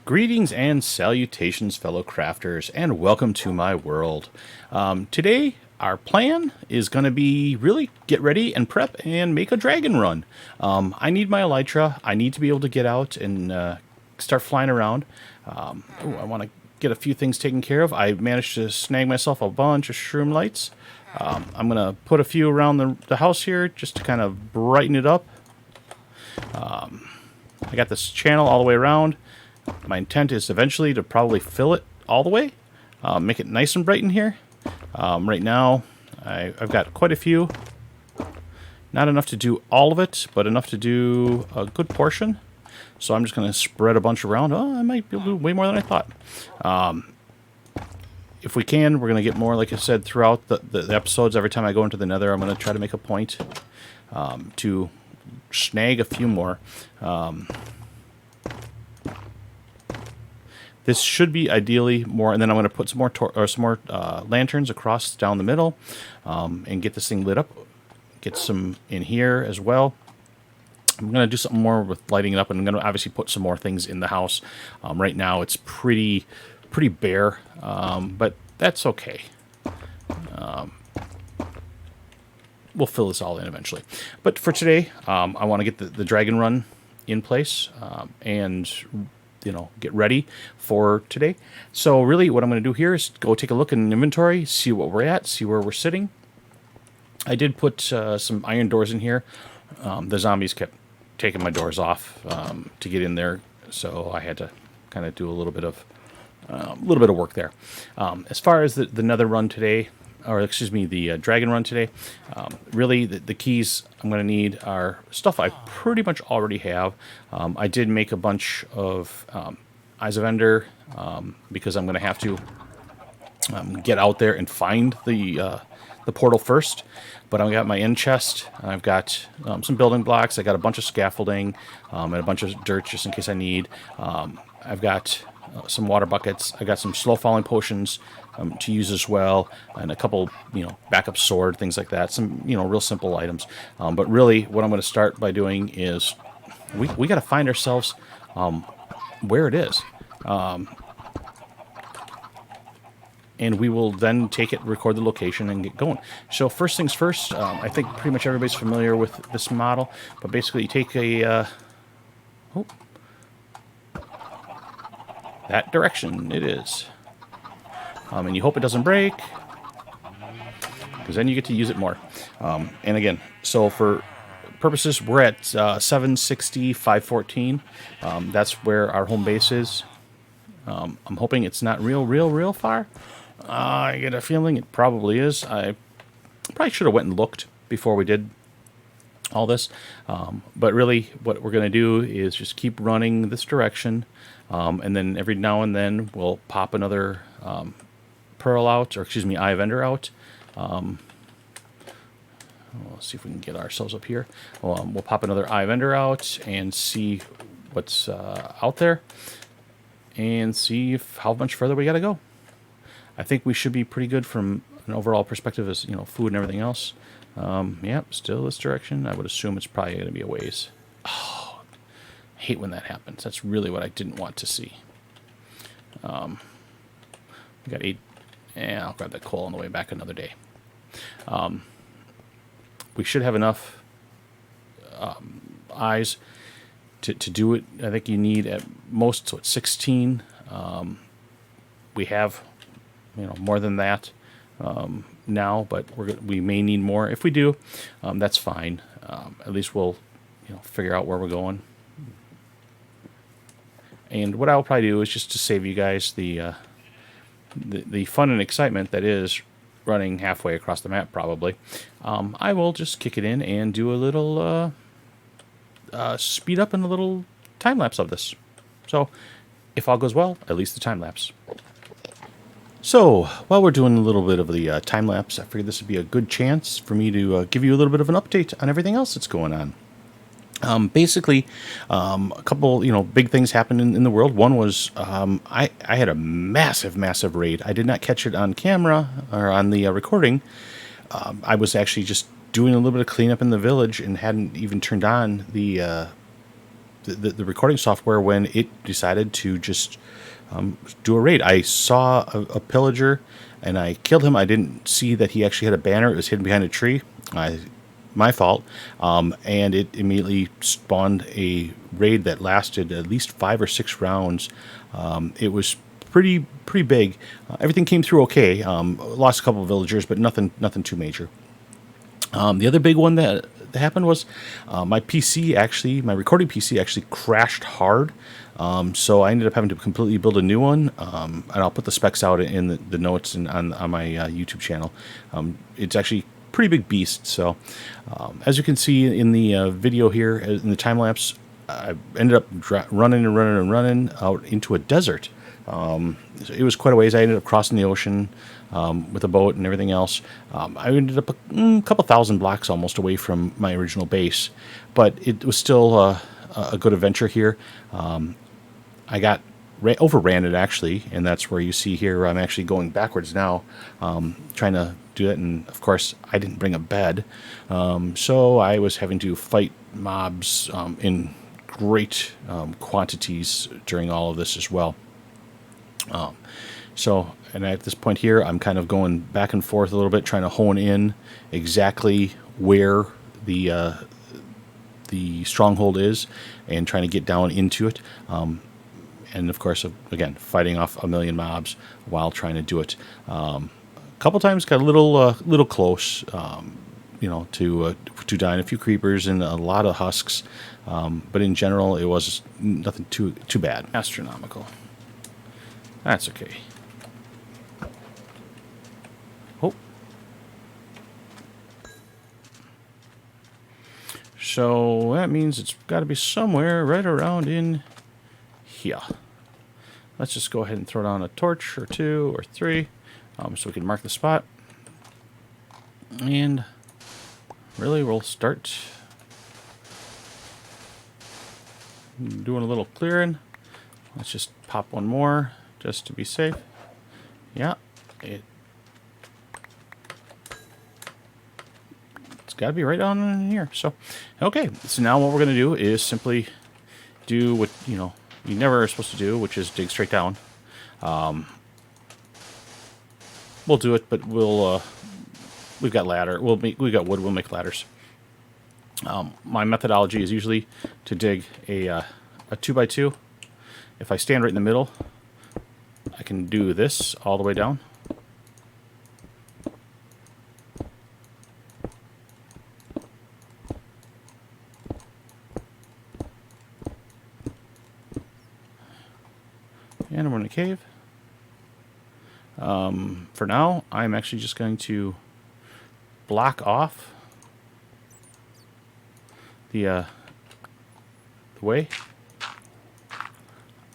Greetings and salutations, fellow crafters, and welcome to my world. Today, our plan is going to be really get ready and prep and make a dragon run. I need my elytra. I need to be able to get out and start flying around. I want to get a few things taken care of. I managed to snag myself a bunch of shroom lights. I'm going to put a few around the house here just to kind of brighten it up. I got this channel all the way around. My intent is eventually to probably fill it all the way, make it nice and bright in here. Right now, I've got quite a few. Not enough to do all of it, but enough to do a good portion. So I'm just going to spread a bunch around. Oh, I might be able to do way more than I thought. If we can, we're going to get more, like I said, throughout the episodes. Every time I go into the nether, I'm going to try to make a point to snag a few more. This should be ideally more, and then I'm going to put some more lanterns across down the middle, and get this thing lit up. Get some in here as well. I'm going to do something more with lighting it up, and I'm going to obviously put some more things in the house. Right now it's pretty bare, but that's okay. We'll fill this all in eventually. But for today, I want to get the dragon run in place, and get ready for today. So really what I'm going to do here is go take a look in inventory, see what we're at, see where we're sitting. I did put some iron doors in here. The zombies kept taking my doors off to get in there, so I had to kind of do a little bit of work there. As far as the nether run today, or excuse me, the dragon run today, really the keys I'm going to need are stuff I pretty much already have. I did make a bunch of Eyes of Ender because I'm going to have to get out there and find the portal first. But I've got my end chest, and I've got some building blocks. I got a bunch of scaffolding and a bunch of dirt just in case I need. I've got some water buckets. I got some slow falling potions to use as well, and a couple, backup sword, things like that. Some, real simple items. But really, what I'm going to start by doing is we got to find ourselves where it is, and we will then take it, record the location, and get going. So first things first, I think pretty much everybody's familiar with this model, but basically you take that direction it is. And you hope it doesn't break, because then you get to use it more. And again, so for purposes, we're at 760, 514. That's where our home base is. I'm hoping it's not real far. I get a feeling it probably is. I probably should have went and looked before we did all this. But really, what we're going to do is just keep running this direction. And then every now and then we'll pop another pearl out, or excuse me, Eye of Ender out. Let's see if we can get ourselves up here. We'll pop another Eye of Ender out and see what's out there, and see how much further we got to go. I think we should be pretty good from an overall perspective as food and everything else. Yep, still this direction. I would assume it's probably going to be a ways. Oh, I hate when that happens. That's really what I didn't want to see. We got 8. Yeah, I'll grab that coal on the way back another day. We should have enough eyes to do it. I think you need at most 16. We have more than that now, but we may need more. If we do, that's fine. At least we'll figure out where we're going. And what I'll probably do is just to save you guys the fun and excitement that is running halfway across the map, probably, I will just kick it in and do a little speed up and a little time lapse of this. So if all goes well, at least the time lapse. So while we're doing a little bit of the time lapse, I figured this would be a good chance for me to give you a little bit of an update on everything else that's going on. Basically, a couple, big things happened in the world. One was I had a massive raid. I did not catch it on camera or on the recording. I was actually just doing a little bit of cleanup in the village and hadn't even turned on the the recording software when it decided to just do a raid. I saw a pillager, and I killed him. I didn't see that he actually had a banner. It was hidden behind a tree. My fault. And it immediately spawned a raid that lasted at least 5 or 6 rounds. It was pretty big. Everything came through okay. Lost a couple of villagers, but nothing too major. The other big one that happened was my recording PC actually crashed hard. So I ended up having to completely build a new one. And I'll put the specs out in the notes and on my YouTube channel. It's actually pretty big beast. So as you can see in the video here, in the time lapse, I ended up running out into a desert. So it was quite a ways. I ended up crossing the ocean with a boat and everything else. I ended up a couple thousand blocks almost away from my original base, but it was still a good adventure here. I got overran it actually, and that's where you see here I'm actually going backwards now, trying to do it. And of course, I didn't bring a bed, so I was having to fight mobs in great quantities during all of this as well. And at this point here, I'm kind of going back and forth a little bit, trying to hone in exactly where the stronghold is, and trying to get down into it. And of course, again, fighting off a million mobs while trying to do it. A couple times got a little close, to dying. A few creepers and a lot of husks, but in general, it was nothing too bad. Astronomical. That's okay. Oh. So that means it's got to be somewhere right around in here. Let's just go ahead and throw down a torch or 2 or 3, so we can mark the spot. And really, we'll start doing a little clearing. Let's just pop one more, just to be safe. Yeah, it's got to be right down in here. So, okay. So now what we're going to do is simply do what, you never are supposed to do, which is dig straight down. We'll do it, but we've got ladder. We've got wood. We'll make ladders. My methodology is usually to dig a 2x2. If I stand right in the middle, I can do this all the way down. And we're in a cave. For now, I'm actually just going to block off the way.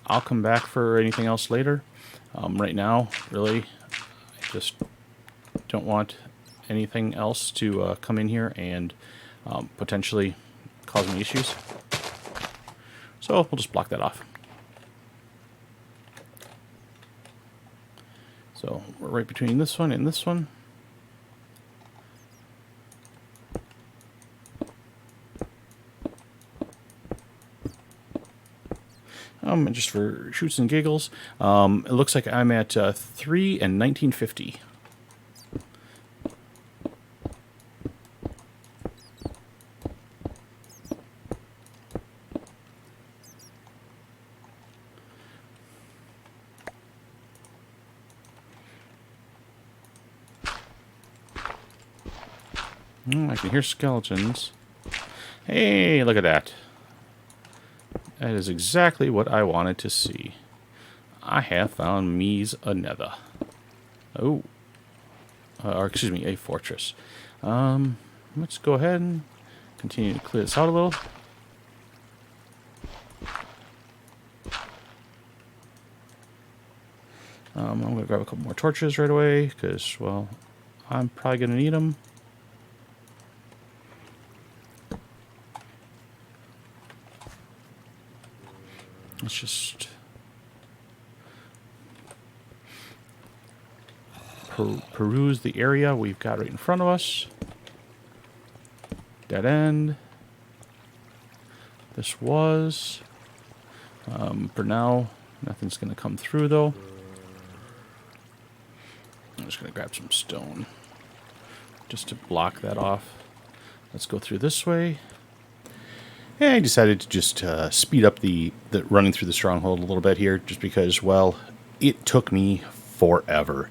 I'll come back for anything else later. Right now, really, I just don't want anything else to come in here and potentially cause me issues. So we'll just block that off. So we're right between this one and this one. And just for shoots and giggles, it looks like I'm at 3 and 1950. I can hear skeletons. Hey, look at that. That is exactly what I wanted to see. I have found me's a nether. Oh. Or excuse me, a fortress. Let's go ahead and continue to clear this out a little. I'm going to grab a couple more torches right away because, well, I'm probably going to need them. Let's just peruse the area we've got right in front of us. Dead end. this was. For now, nothing's going to come through, though. I'm just going to grab some stone just to block that off. Let's go through this way. And I decided to just speed up the running through the stronghold a little bit here, just because, well, it took me forever.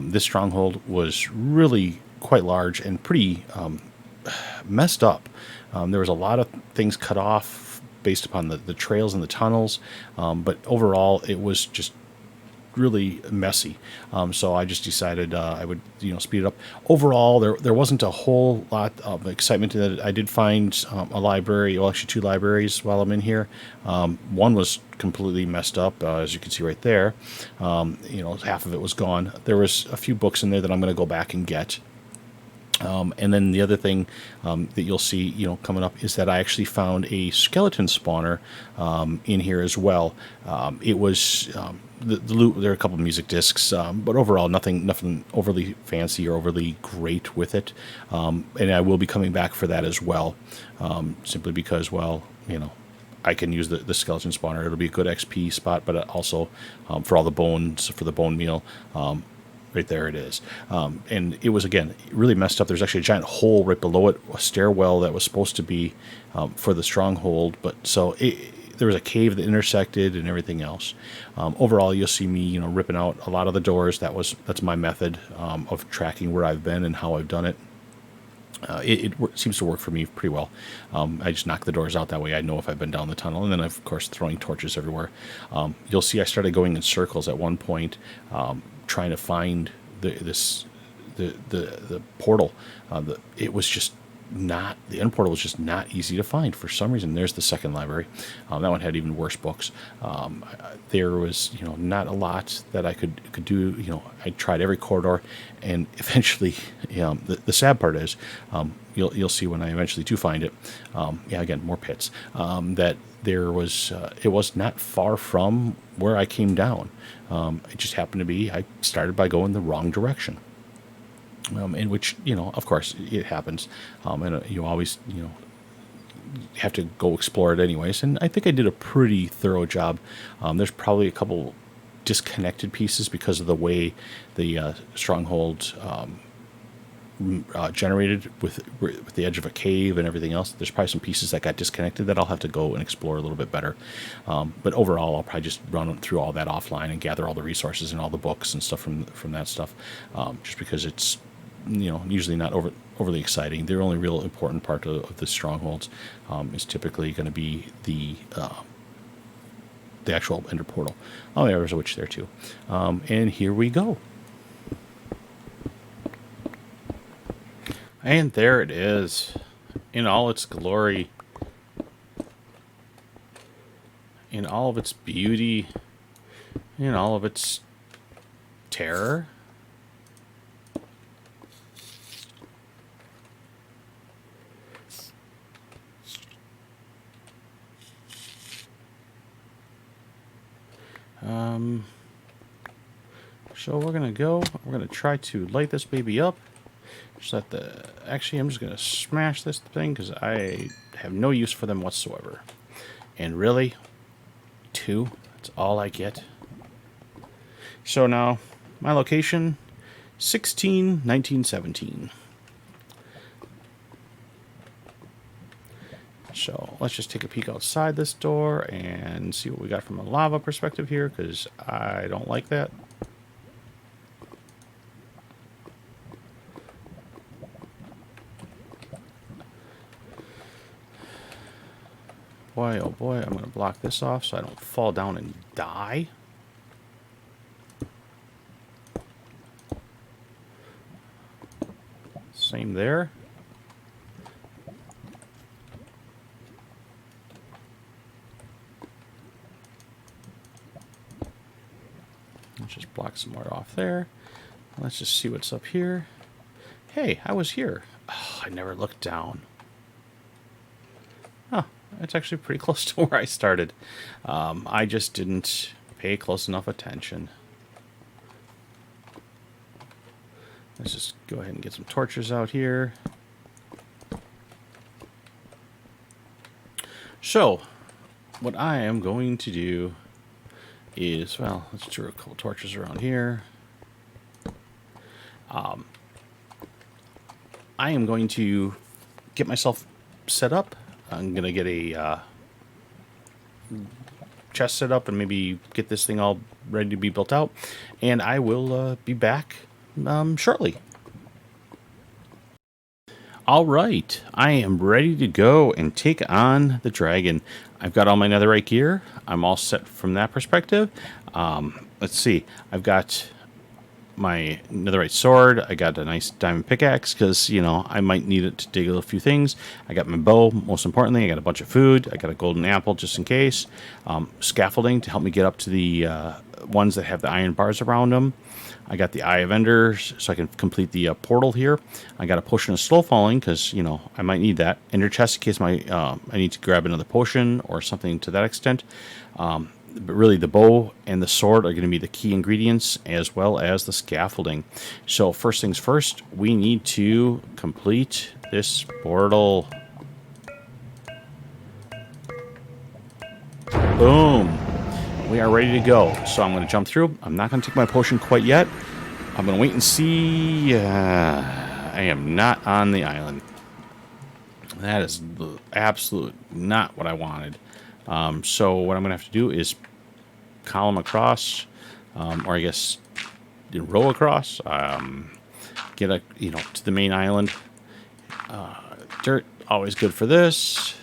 This stronghold was really quite large and pretty messed up. There was a lot of things cut off based upon the trails and the tunnels, but overall it was just really messy. So I just decided I would speed it up. Overall, there wasn't a whole lot of excitement in that. I did find a library, well, actually 2 libraries while I'm in here. One was completely messed up, as you can see right there. Half of it was gone. There was a few books in there that I'm going to go back and get. And then the other thing that you'll see, coming up is that I actually found a skeleton spawner in here as well. It was the loot. There are a couple of music discs, but overall, nothing overly fancy or overly great with it. And I will be coming back for that as well, simply because, well, I can use the skeleton spawner. It'll be a good XP spot, but also for all the bones for the bone meal. Right there it is. And it was, again, really messed up. There's actually a giant hole right below it, a stairwell that was supposed to be for the stronghold. But so there was a cave that intersected and everything else. Overall, you'll see me, ripping out a lot of the doors. That's my method of tracking where I've been and how I've done it. It seems to work for me pretty well. I just knock the doors out. That way I know if I've been down the tunnel. And then, of course, throwing torches everywhere. You'll see I started going in circles at one point, trying to find the portal. It was just not, the end portal was just not easy to find for some reason. There's the second library. That one had even worse books. There was, not a lot that I could do. I tried every corridor, and eventually, the sad part is, you'll see when I eventually do find it. Again, more pits. That there was, it was not far from where I came down. It just happened to be, I started by going the wrong direction. In which, of course, it happens. And you always, have to go explore it anyways. And I think I did a pretty thorough job. There's probably a couple disconnected pieces because of the way the stronghold generated with the edge of a cave and everything else. There's probably some pieces that got disconnected that I'll have to go and explore a little bit better. But overall, I'll probably just run through all that offline and gather all the resources and all the books and stuff from that stuff, just because it's usually not overly exciting. The only real important part of the strongholds is typically going to be the actual ender portal. Oh, yeah, there's a witch there too. And here we go. And there it is, in all its glory, in all of its beauty, in all of its terror. So we're going to try to light this baby up. Actually, I'm just going to smash this thing because I have no use for them whatsoever. And really, 2, that's all I get. So now, my location, 16, 19, 17. So let's just take a peek outside this door and see what we got from a lava perspective here, because I don't like that. Boy, oh boy, I'm going to block this off so I don't fall down and die. Same there. Let's just block some more off there. Let's just see what's up here. Hey, I was here. Oh, I never looked down. Huh, it's actually pretty close to where I started. I just didn't pay close enough attention. Let's just go ahead and get some torches out here. So, what I am going to do is, well, let's throw a couple torches around here. I am going to get myself set up. I'm going to get a chest set up and maybe get this thing all ready to be built out. And I will be back shortly. All right, I am ready to go and take on the dragon. I've got all my netherite gear. I'm all set from that perspective. Let's see. I've got my netherite sword. I got a nice diamond pickaxe because, you know, I might need it to dig a few things. I got my bow, most importantly. I got a bunch of food. I got a golden apple just in case. Scaffolding to help me get up to the ones that have the iron bars around them. I got the Eye of Ender so I can complete the portal here. I got a potion of slow falling because, you know, I might need that. Ender chest in case I need to grab another potion or something to that extent. But really the bow and the sword are going to be the key ingredients as well as the scaffolding. So first things first, we need to complete this portal. Boom. We are ready to go. So I'm going to jump through. I'm not going to take my potion quite yet. I'm going to wait and see. I am not on the island. That is absolute not what I wanted. So what I'm going to have to do is column across, or I guess row across, get to the main island. Dirt, always good for this.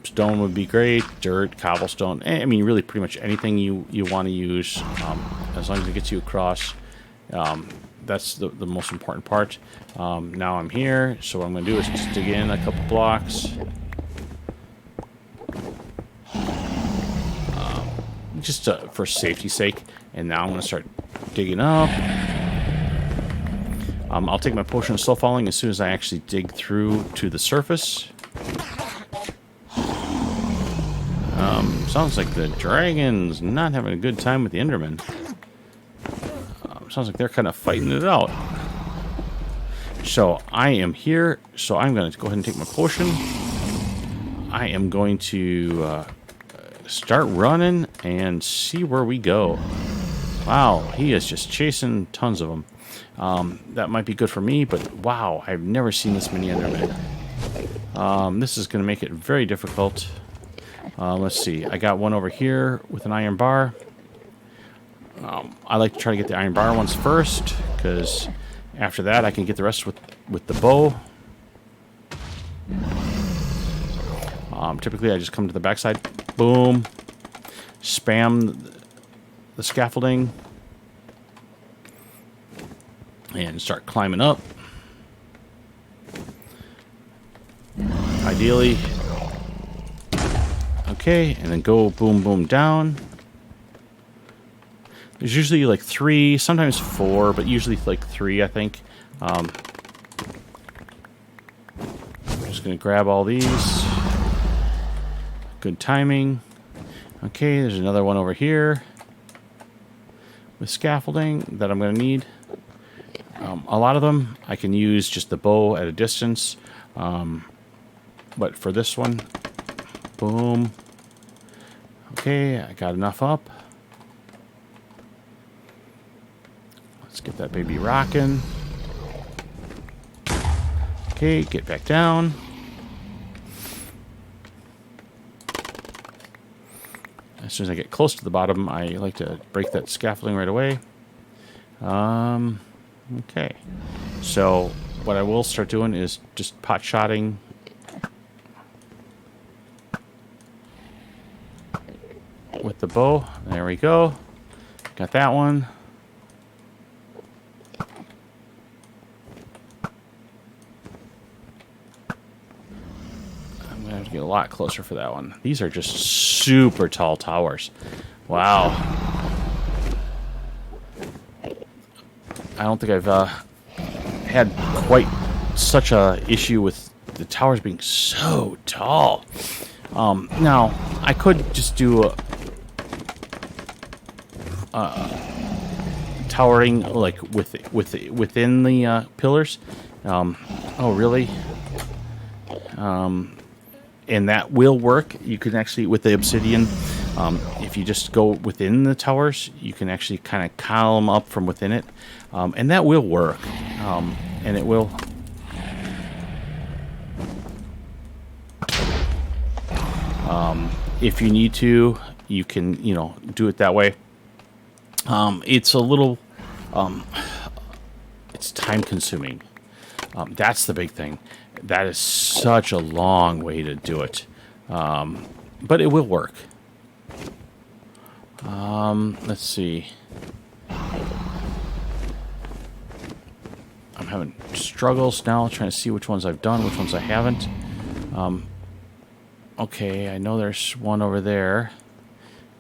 Stone would be great. Dirt, cobblestone. I mean, really pretty much anything you want to use, as long as it gets you across. That's the most important part. Now I'm here, so what I'm going to do is just dig in a couple blocks. Just for safety's sake. And now I'm going to start digging up. I'll take my potion of slow falling as soon as I actually dig through to the surface. Sounds like the dragon's not having a good time with the Enderman. Sounds like they're kind of fighting it out. So I am here. So I'm going to go ahead and take my potion. I am going to start running and see where we go. Wow, he is just chasing tons of them. That might be good for me, but wow, I've never seen this many Endermen. This is going to make it very difficult. Let's see. I got one over here with an iron bar. I like to try to get the iron bar ones first, because after that I can get the rest with the bow. Typically I just come to the backside. Boom. Spam the scaffolding. And start climbing up. Ideally. Okay, and then go boom, boom, down. There's usually like 3, sometimes 4, but usually like 3, I think. I'm just going to grab all these. Good timing. Okay, there's another one over here with scaffolding that I'm going to need. A lot of them I can use just the bow at a distance. But for this one, boom. Okay, I got enough up. Let's get that baby rocking. Okay, get back down. As soon as I get close to the bottom, I like to break that scaffolding right away. Okay. So what I will start doing is just pot-shotting. With the bow. There we go. Got that one. I'm going to have to get a lot closer for that one. These are just super tall towers. Wow. I don't think I've had quite such a issue with the towers being so tall. Now, I could just do towering like within the pillars. Oh really? and that will work. You can actually, with the obsidian, if you just go within the towers, you can actually kind of column up from within it, and that will work. And it will. If you need to, you can, do it that way. It's a little, it's time consuming. That's the big thing. That is such a long way to do it. But it will work. Let's see. I'm having struggles now trying to see which ones I've done, which ones I haven't. Okay, I know there's one over there.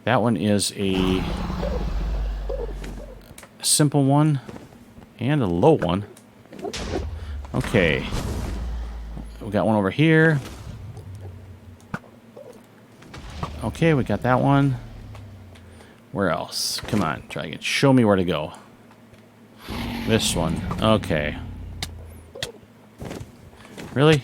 That one is a simple one and a low one. Okay. We got one over here. Okay, we got that one. Where else? Come on, dragon. Show me where to go. This one. Okay. Really?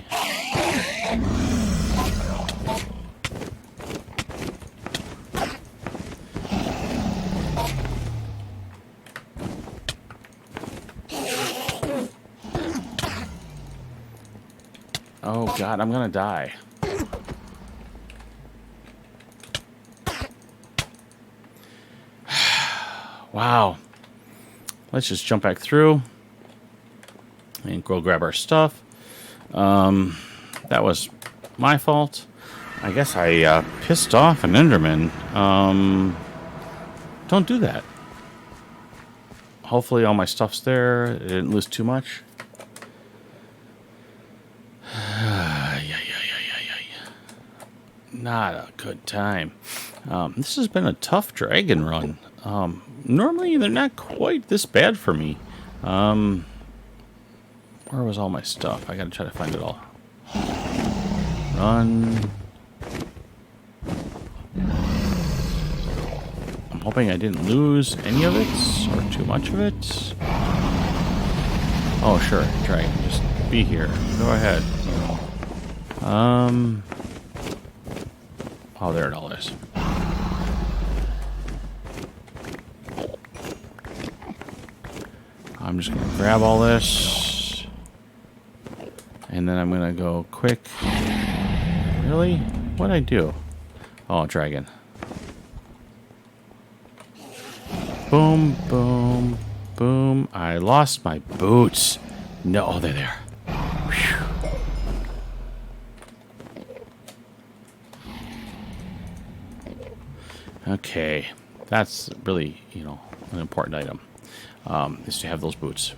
Oh God, I'm gonna die. Wow. Let's just jump back through and go grab our stuff. That was my fault. I guess I pissed off an Enderman. Don't do that. Hopefully all my stuff's there. I didn't lose too much. Not a good time. This has been a tough dragon run. Normally they're not quite this bad for me. Where was all my stuff? I gotta try to find it all. Run. I'm hoping I didn't lose any of it or too much of it. Oh sure, dragon, just be here. Go ahead. Oh, there it all is. I'm just going to grab all this. And then I'm going to go quick. Really? What'd I do? Oh, dragon. Boom, boom, boom. I lost my boots. No, oh, they're there. Whew. Okay, that's really, an important item, is to have those boots.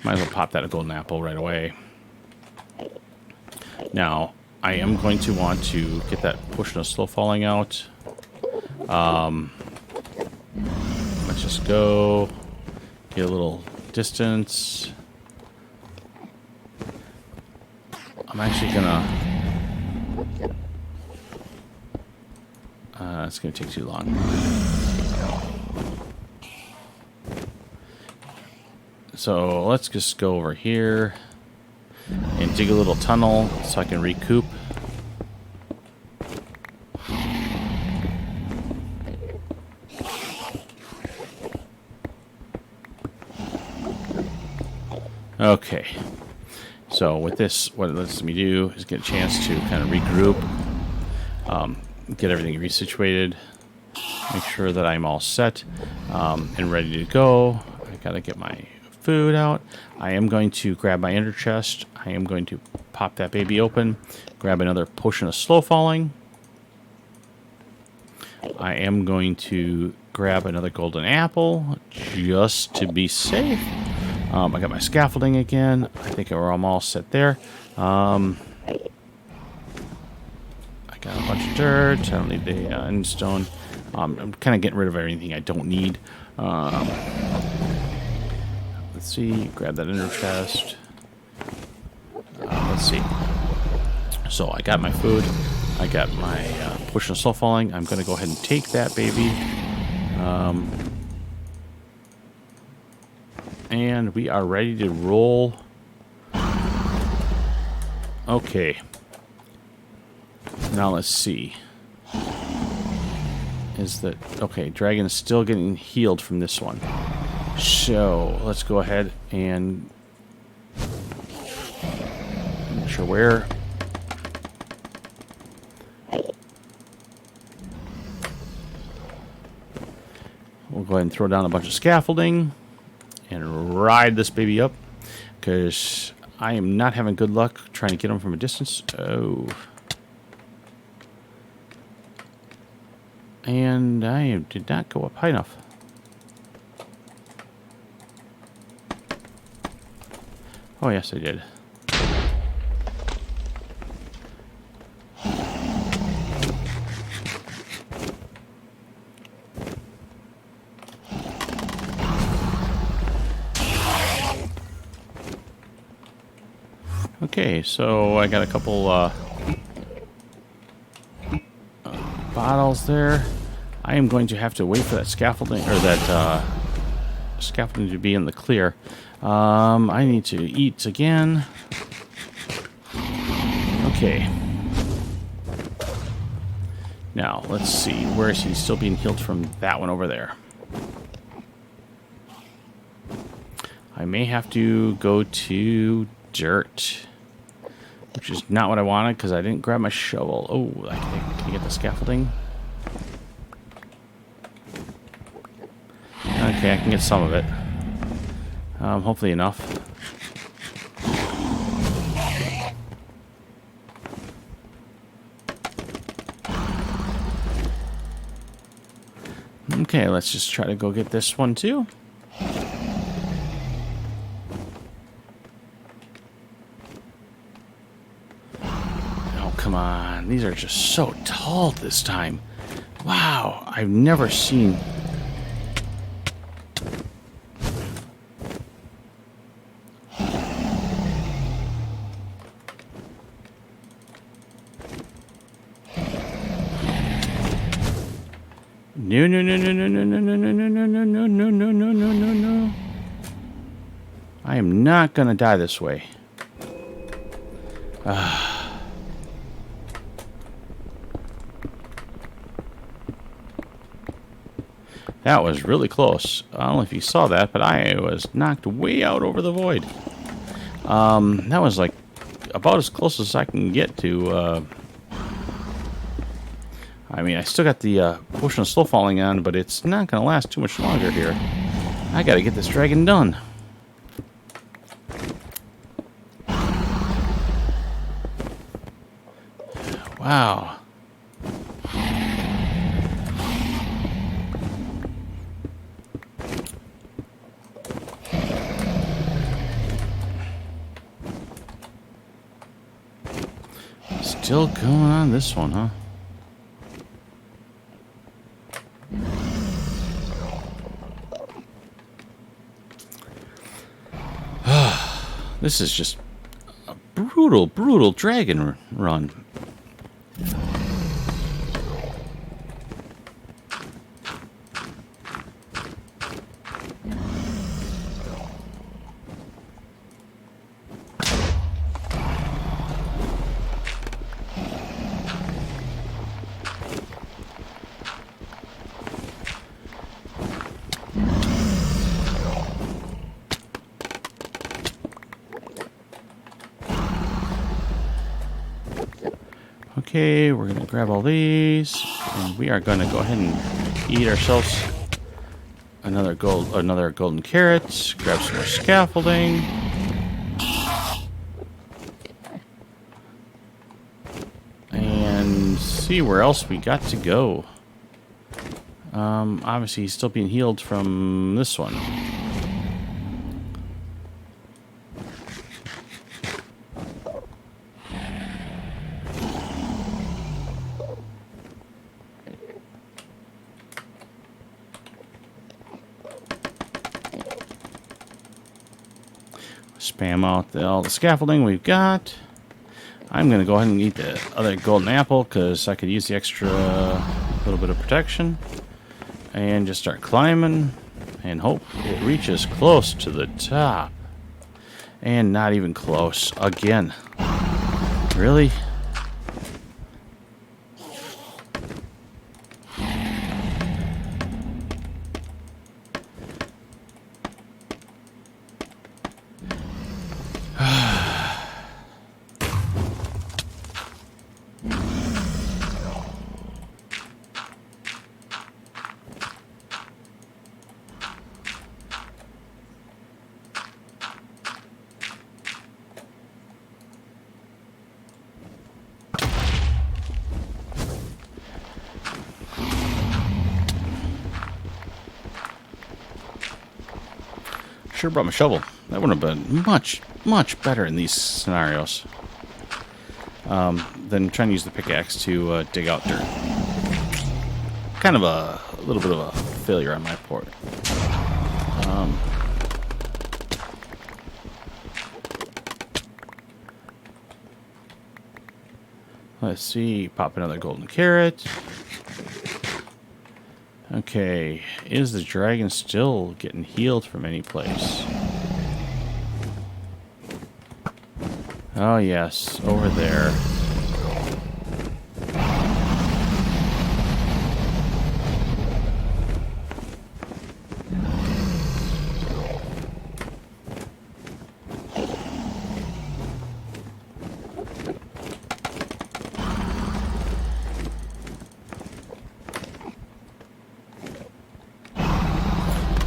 Might as well pop that a golden apple right away. Now, I am going to want to get that push and slow falling out. Let's just go get a little distance. I'm actually gonna... it's going to take too long. So let's just go over here and dig a little tunnel so I can recoup. Okay. So with this, what it lets me do is get a chance to kind of regroup. Get everything resituated, make sure that I'm all set and ready to go. I gotta get my food out. I am going to grab my ender chest. I am going to pop that baby open, grab another potion of slow falling. I am going to grab another golden apple just to be safe. I got my scaffolding again. I think I'm all set there. Got a bunch of dirt. I don't need the end stone. I'm kind of getting rid of everything I don't need. Let's see. Grab that ender chest. Let's see. So I got my food. I got my potion of slow falling. I'm going to go ahead and take that baby. And we are ready to roll. Okay. Now let's see. Is that... Okay, dragon is still getting healed from this one. So, let's go ahead and... I'm not sure where. We'll go ahead and throw down a bunch of scaffolding and ride this baby up, because I am not having good luck trying to get him from a distance. Oh. And I did not go up high enough. Oh, yes, I did. Okay, so I got a couple bottles there. I am going to have to wait for that scaffolding, or that scaffolding to be in the clear. I need to eat again. Okay. Now, let's see. Where is he still being healed from? That one over there. I may have to go to dirt, which is not what I wanted because I didn't grab my shovel. Oh, can I get the scaffolding? Okay, I can get some of it. Hopefully enough. Okay, let's just try to go get this one too. Oh, come on. These are just so tall this time. Wow, I've never seen... No, no, no, no, no, no, no, no, no, no, no, no, no, no, no, no, no, no. I am not gonna die this way. That was really close. I don't know if you saw that, but I was knocked way out over the void. That was like about as close as I can get to... I mean, I still got the potion of slow falling on, but it's not going to last too much longer here. I got to get this dragon done. Wow. Still going on this one, huh? This is just a brutal, brutal dragon run. Okay, we're going to grab all these, and we are going to go ahead and eat ourselves another golden carrot, grab some more scaffolding. And see where else we got to go. Obviously he's still being healed from this one. Spam out all the scaffolding we've got. I'm going to go ahead and eat the other golden apple because I could use the extra little bit of protection. And just start climbing and hope it reaches close to the top. And not even close again. Really? Sure brought my shovel. That would have been much, much better in these scenarios than trying to use the pickaxe to dig out dirt. Kind of a little bit of a failure on my part. Let's see. Pop another golden carrot. Okay, is the dragon still getting healed from any place? Oh yes, over there.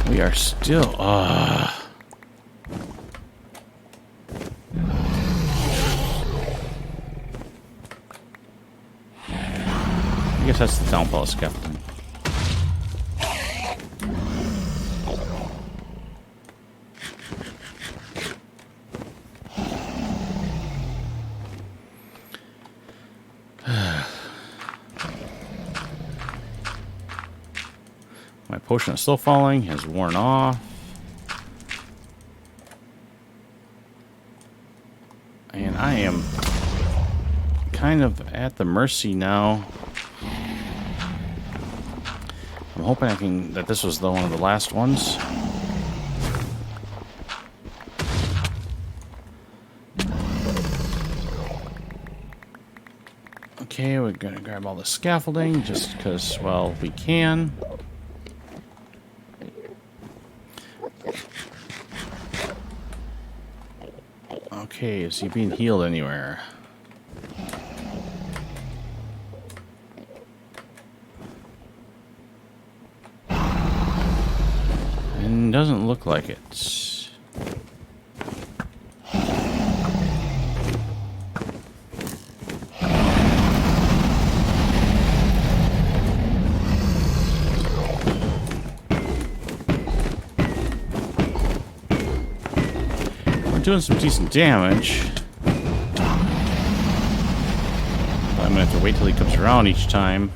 We are still... I guess that's the downfall of scaffolding. My potion of slow falling has worn off. And I am kind of at the mercy now. I'm hoping that this was one of the last ones. Okay, we're gonna grab all the scaffolding just because, well, we can. Okay, is he being healed anywhere? And doesn't look like it. Doing some decent damage. But I'm gonna have to wait till he comes around each time.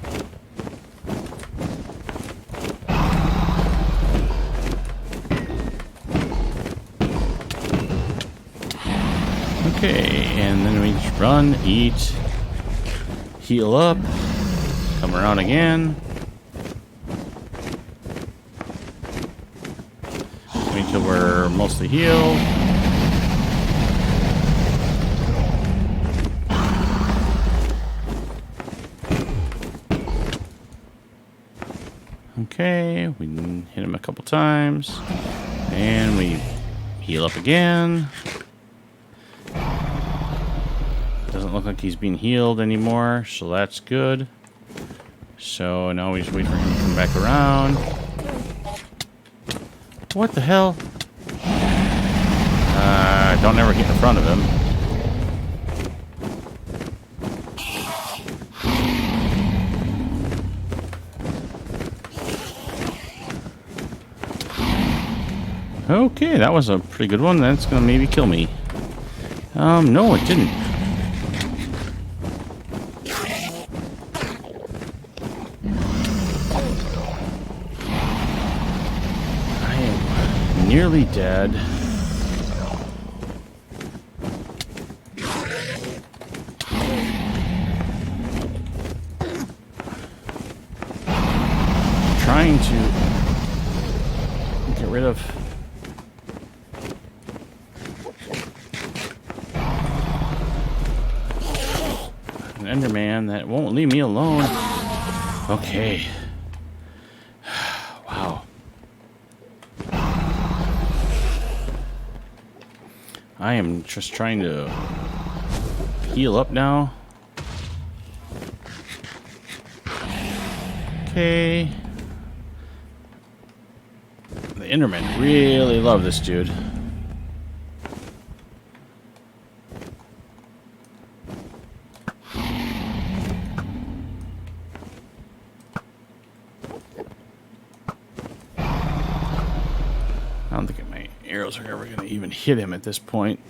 Okay, and then we just run, eat, heal up, come around again. Wait till we're mostly healed. Okay, we hit him a couple times, and we heal up again. Doesn't look like he's being healed anymore, so that's good. So now we just wait for him to come back around. What the hell? Don't ever get in front of him. Okay, that was a pretty good one. That's gonna maybe kill me. No, it didn't. I am nearly dead. Trying to get rid of... Enderman that won't leave me alone. Okay. Wow. I am just trying to heal up now. Okay. The Endermen really love this dude. I don't think my arrows are ever going to even hit him at this point.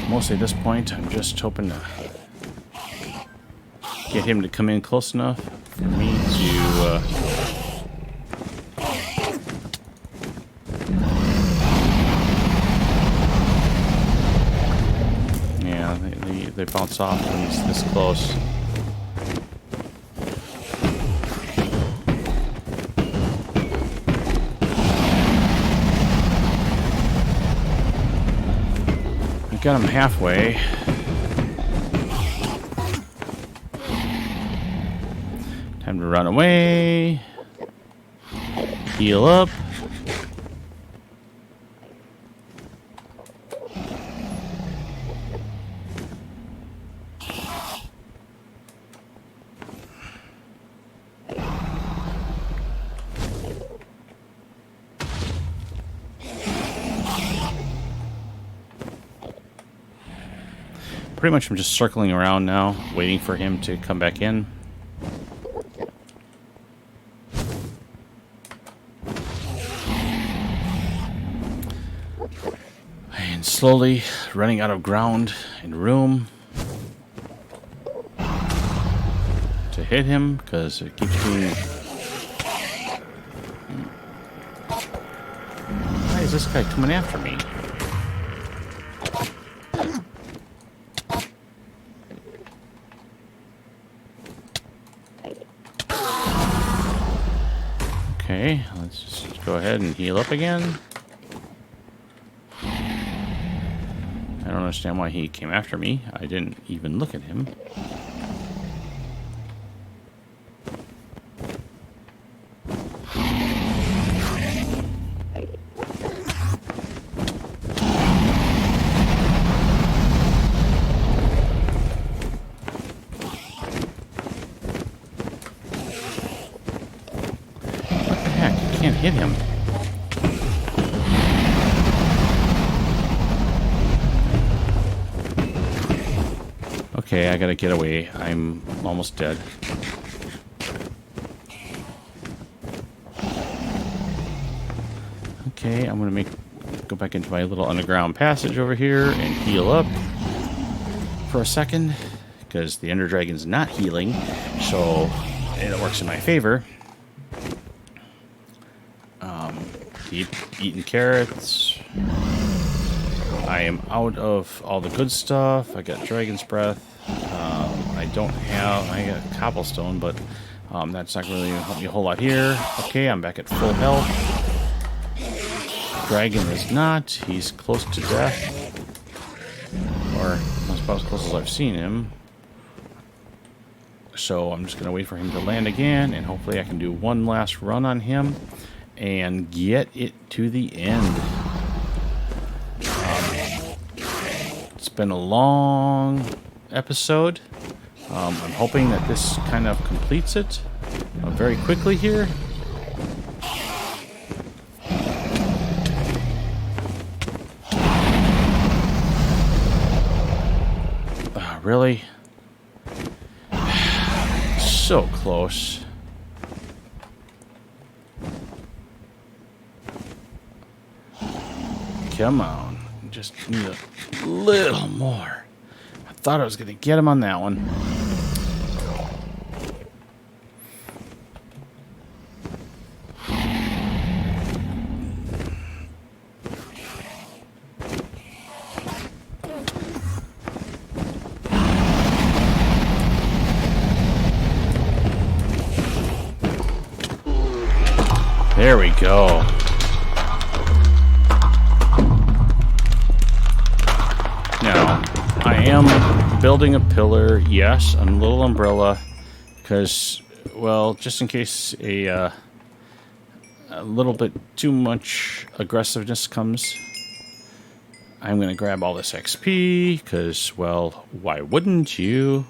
Mostly at this point, I'm just hoping to get him to come in close enough for me to... yeah, they bounce off when he's this close. Got him halfway. Time to run away. Heal up. Pretty much I'm just circling around now, waiting for him to come back in. And slowly running out of ground and room to hit him, because it keeps being... Why is this guy coming after me? Okay, let's just go ahead and heal up again. I don't understand why he came after me. I didn't even look at him. Hit him. Okay, I gotta get away. I'm almost dead. Okay, I'm gonna go back into my little underground passage over here and heal up for a second, because the Ender Dragon's not healing, so it works in my favor. Keep eating carrots. I am out of all the good stuff. I got Dragon's Breath. I got Cobblestone, but that's not really going to help me a whole lot here. Okay, I'm back at full health. Dragon is not. He's close to death. Or that's about as close as I've seen him. So I'm just going to wait for him to land again, and hopefully I can do one last run on him and get it to the end. It's been a long episode. I'm hoping that this kind of completes it very quickly here. Really? So close. Come on. Just need a little more. I thought I was going to get him on that one. There we go. Now, I am building a pillar, yes, a little umbrella, because, well, just in case a little bit too much aggressiveness comes, I'm going to grab all this XP, because, well, why wouldn't you?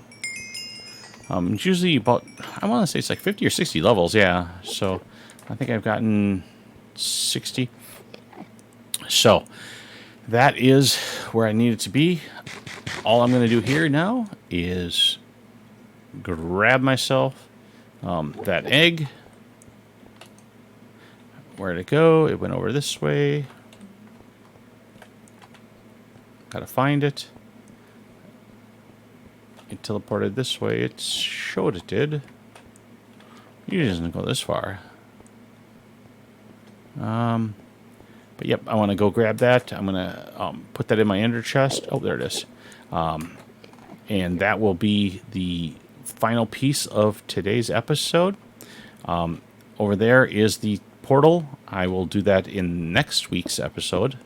It's usually about, I want to say it's like 50 or 60 levels, yeah, so I think I've gotten 60. So, that is where I need it to be. All I'm going to do here now is grab myself that egg. Where'd it go? It went over this way. Gotta find it. It teleported this way. It showed it did. It doesn't go this far. But yep, I want to go grab that. I'm gonna put that in my ender chest. Oh, there it is. And that will be the final piece of today's episode. Over there is the portal. I will do that in next week's episode.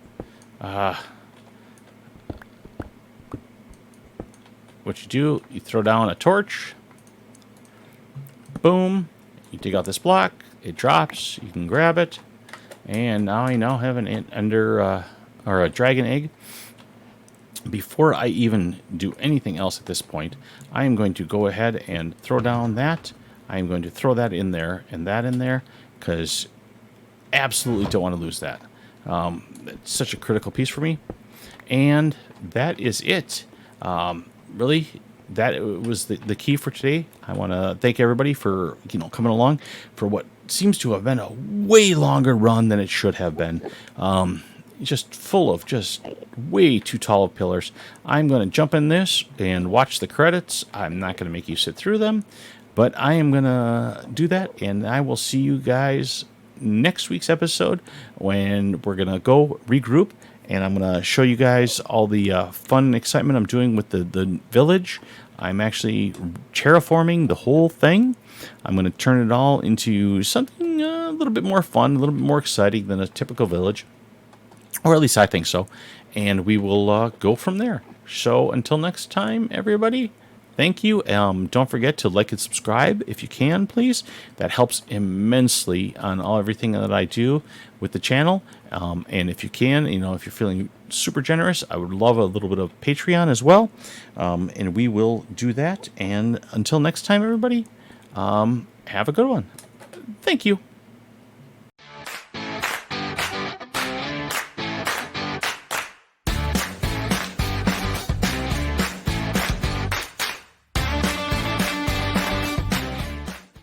What you do, you throw down a torch. Boom. You dig out this block. It drops. You can grab it. And now I have an ender or a dragon egg. Before I even do anything else at this point, I am going to go ahead and throw down that. I am going to throw that in there and that in there, because absolutely don't want to lose that. It's such a critical piece for me. And that is it. Really, that was the key for today. I want to thank everybody for coming along for what seems to have been a way longer run than it should have been. Just full of just way too tall of pillars. I'm going to jump in this and watch the credits. I'm not going to make you sit through them, but I am going to do that, and I will see you guys next week's episode when we're going to go regroup, and I'm going to show you guys all the fun and excitement I'm doing with the village. I'm actually terraforming the whole thing. I'm going to turn it all into something a little bit more fun, a little bit more exciting than a typical village. Or at least I think so. And we will go from there. So until next time, everybody, thank you. Don't forget to like and subscribe if you can, please. That helps immensely on everything that I do with the channel. And if you can, if you're feeling super generous, I would love a little bit of Patreon as well. And we will do that. And until next time, everybody, have a good one. Thank you.